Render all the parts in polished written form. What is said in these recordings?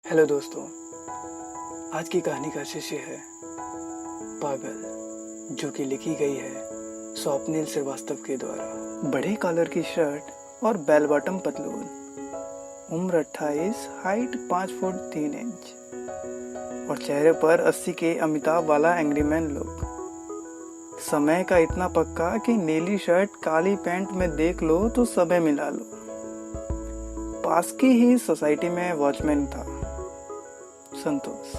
Hello दोस्तों, आज की कहानी का शीर्षक है पागल, जो कि लिखी गई है स्वप्निल श्रीवास्तव के द्वारा। बड़े कॉलर की शर्ट और बेल बॉटम पतलून, उम्र 28, हाइट 5 फुट 3 इंच और चेहरे पर 80 के अमिताभ वाला एंग्रीमैन लुक। समय का इतना पक्का कि नीली शर्ट काली पैंट में देख लो तो समय मिला लो। पास की ही सोसाइटी में वॉचमैन था संतोष।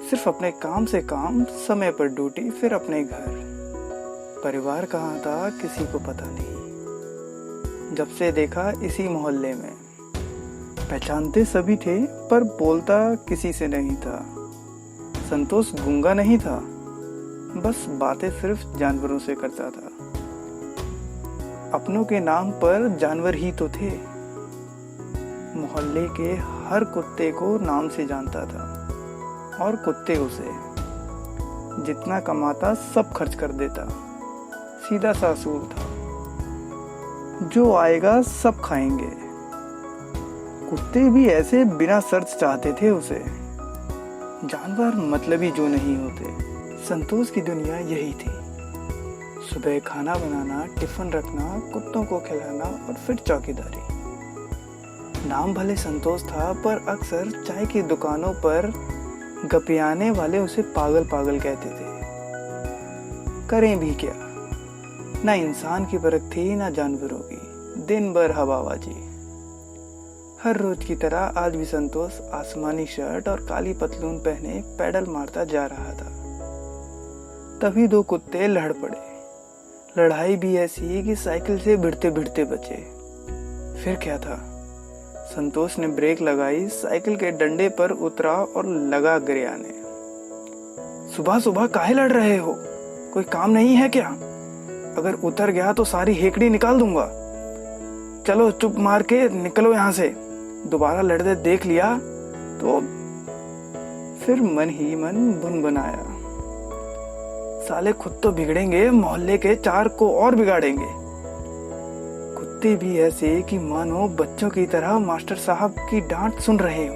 सिर्फ अपने काम से काम, समय पर ड्यूटी, फिर अपने घर। परिवार कहाँ था किसी को पता नहीं। जब से देखा इसी मोहल्ले में, पहचानते सभी थे पर बोलता किसी से नहीं था। संतोष गूंगा नहीं था, बस बातें सिर्फ जानवरों से करता था। अपनों के नाम पर जानवर ही तो थे। मोहल्ले के हर कुत्ते को नाम से जानता था और कुत्ते उसे। जितना कमाता सब खर्च कर देता। सीधा सा असूल था, जो आएगा सब खाएंगे। कुत्ते भी ऐसे बिना शर्त चाहते थे उसे। जानवर मतलबी जो नहीं होते। संतोष की दुनिया यही थी। सुबह खाना बनाना, टिफिन रखना, कुत्तों को खिलाना और फिर चौकीदारी। नाम भले संतोष था, पर अक्सर चाय की दुकानों पर गपियाने वाले उसे पागल पागल कहते थे। करें भी क्या, ना इंसान की परख थी ना जानवरों की। दिन भर हवाबाजी। हर रोज की तरह आज भी संतोष आसमानी शर्ट और काली पतलून पहने पैडल मारता जा रहा था। तभी दो कुत्ते लड़ पड़े। लड़ाई भी ऐसी कि साइकिल से भिड़ते भिड़ते बचे। फिर क्या था, संतोष ने ब्रेक लगाई, साइकिल के डंडे पर उतरा और लगा गिराने। सुबह सुबह काहे लड़ रहे हो? कोई काम नहीं है क्या? अगर उतर गया तो सारी हेकड़ी निकाल दूंगा। चलो चुप मार के निकलो यहाँ से। दोबारा लड़ते देख लिया तो फिर मन ही मन बुनबुनाया, साले खुद तो बिगड़ेंगे, मोहल्ले के 4 को और बिगाड़ेंगे। कुत्ते भी ऐसे कि मानो बच्चों की तरह मास्टर साहब की डांट सुन रहे हो।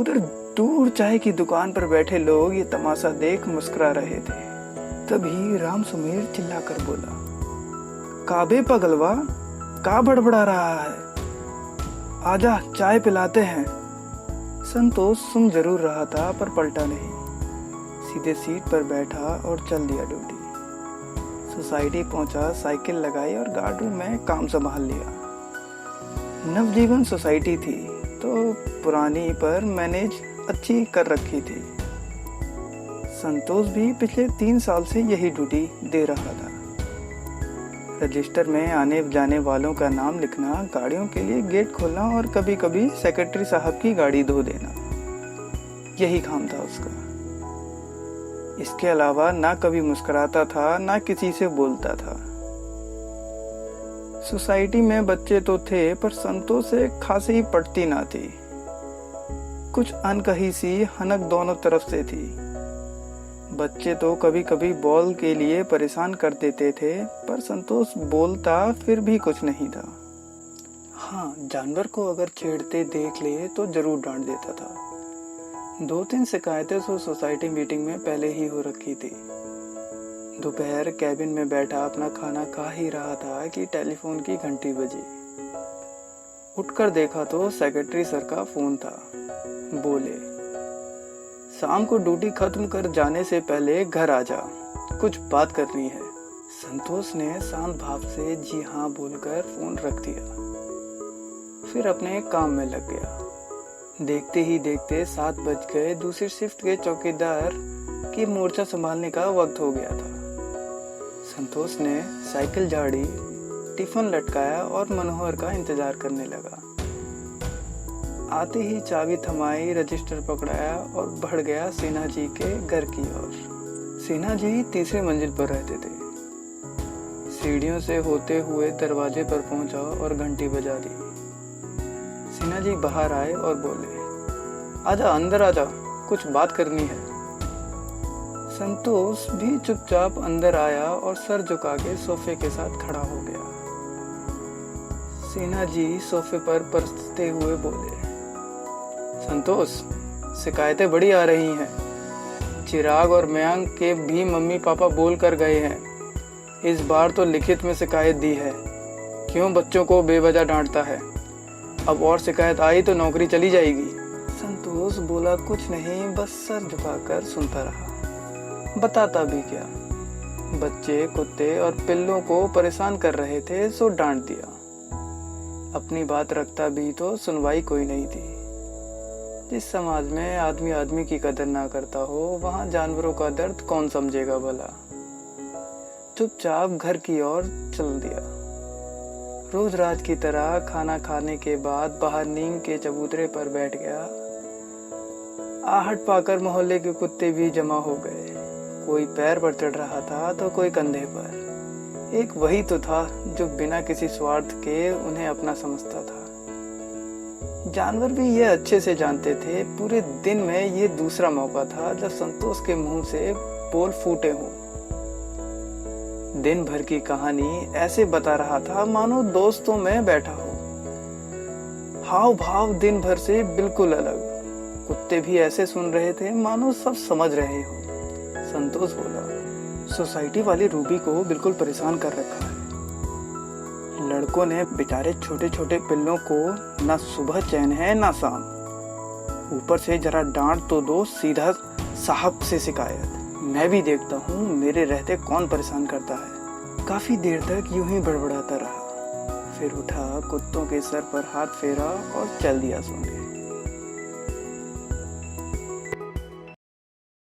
उधर दूर चाय की दुकान पर बैठे लोग ये तमाशा देख मुस्कुरा रहे थे। तभी राम सुमेर चिल्लाकर बोला, काबे पगलवा, का बड़बड़ा रहा है? आजा चाय पिलाते हैं। संतोष सुन जरूर रहा था पर पलटा नहीं। सीधे सीट पर बैठा और चल दिया ड्यूटी। सोसाइटी पहुंचा, साइकिल लगाई और गार्डन में काम संभाल लिया। नवजीवन सोसाइटी थी तो पुरानी पर मैनेज अच्छी कर रखी थी। संतोष भी पिछले 3 साल से यही ड्यूटी दे रहा था। रजिस्टर में आने जाने वालों का नाम लिखना, गाड़ियों के लिए गेट खोलना और कभी कभी सेक्रेटरी साहब की गाड़ी धो देना, यही काम था उसका। इसके अलावा ना कभी मुस्कुराता था, ना किसी से बोलता था। सोसाइटी में बच्चे तो थे पर संतोष से खासी ही पटती ना थी। कुछ अनकही सी हनक दोनों तरफ से थी। बच्चे तो कभी कभी बॉल के लिए परेशान कर देते थे, पर संतोष बोलता फिर भी कुछ नहीं था। हाँ, जानवर को अगर छेड़ते देख ले तो जरूर डांट देता था। 2-3 शिकायतें तो सोसाइटी मीटिंग में पहले ही हो रखी थी। दोपहर कैबिन में बैठा अपना खाना खा ही रहा था कि टेलीफोन की घंटी बजी। उठकर देखा तो सेक्रेटरी सर का फोन था। बोले, शाम को ड्यूटी खत्म कर जाने से पहले घर आ जा, कुछ बात करनी है। संतोष ने शांत भाव से जी हाँ बोलकर फोन रख दिया। फिर अपने काम में लग गया। देखते ही देखते 7 बज गए। दूसरी शिफ्ट के चौकीदार की मोर्चा संभालने का वक्त हो गया था। संतोष ने साइकिल झाड़ी, टिफिन लटकाया और मनोहर का इंतजार करने लगा। आते ही चाबी थमाई, रजिस्टर पकड़ाया और बढ़ गया सिन्हा जी के घर की ओर। सिन्हा जी 3री मंजिल पर रहते थे। सीढ़ियों से होते हुए दरवाजे पर पहुंचा और घंटी बजा दी। सिन्हा जी बाहर आए और बोले, आजा अंदर आजा, कुछ बात करनी है। संतोष भी चुपचाप अंदर आया और सर झुका के सोफे के साथ खड़ा हो गया। सिन्हा जी सोफे पर परसते हुए बोले, संतोष, शिकायतें बड़ी आ रही हैं। चिराग और मयंक के भी मम्मी पापा बोल कर गए हैं। इस बार तो लिखित में शिकायत दी है। क्यों बच्चों को बेवजह डांटता है? अब और शिकायत आई तो नौकरी चली जाएगी। संतोष बोला कुछ नहीं, बस सर झुकाकर सुनता रहा। बताता भी क्या? बच्चे कुत्ते और पिल्लों को परेशान कर रहे थे, सो डांट दिया। अपनी बात रखता भी तो सुनवाई कोई नहीं थी। जिस समाज में आदमी आदमी की कदर ना करता हो, वहां जानवरों का दर्द कौन समझेगा भला। चुपचाप घर की ओर चल दिया। रोज रात की तरह खाना खाने के बाद बाहर नीम के चबूतरे पर बैठ गया। आहट पाकर मोहल्ले के कुत्ते भी जमा हो गए। कोई पैर पर चढ़ रहा था तो कोई कंधे पर। एक वही तो था जो बिना किसी स्वार्थ के उन्हें अपना समझता था। जानवर भी ये अच्छे से जानते थे, पूरे दिन में ये दूसरा मौका था जब संतोष के मुंह से बोल फूटे हों। दिन भर की कहानी ऐसे बता रहा था मानो दोस्तों में बैठा हो। हाव भाव दिन भर से बिल्कुल अलग। कुत्ते भी ऐसे सुन रहे थे मानो सब समझ रहे हो। संतोष बोला, सोसाइटी वाली रूबी को बिल्कुल परेशान कर रखा है। लड़कों ने बेचारे छोटे छोटे पिल्लों को ना सुबह चैन है ना शाम। ऊपर से जरा डांट तो दो, सीधा साहब से शिकायत। मैं भी देखता हूँ मेरे रहते कौन परेशान करता है। काफी देर तक यूं ही बड़बड़ाता रहा, फिर उठा, कुत्तों के सर पर हाथ फेरा और चल दिया सोने।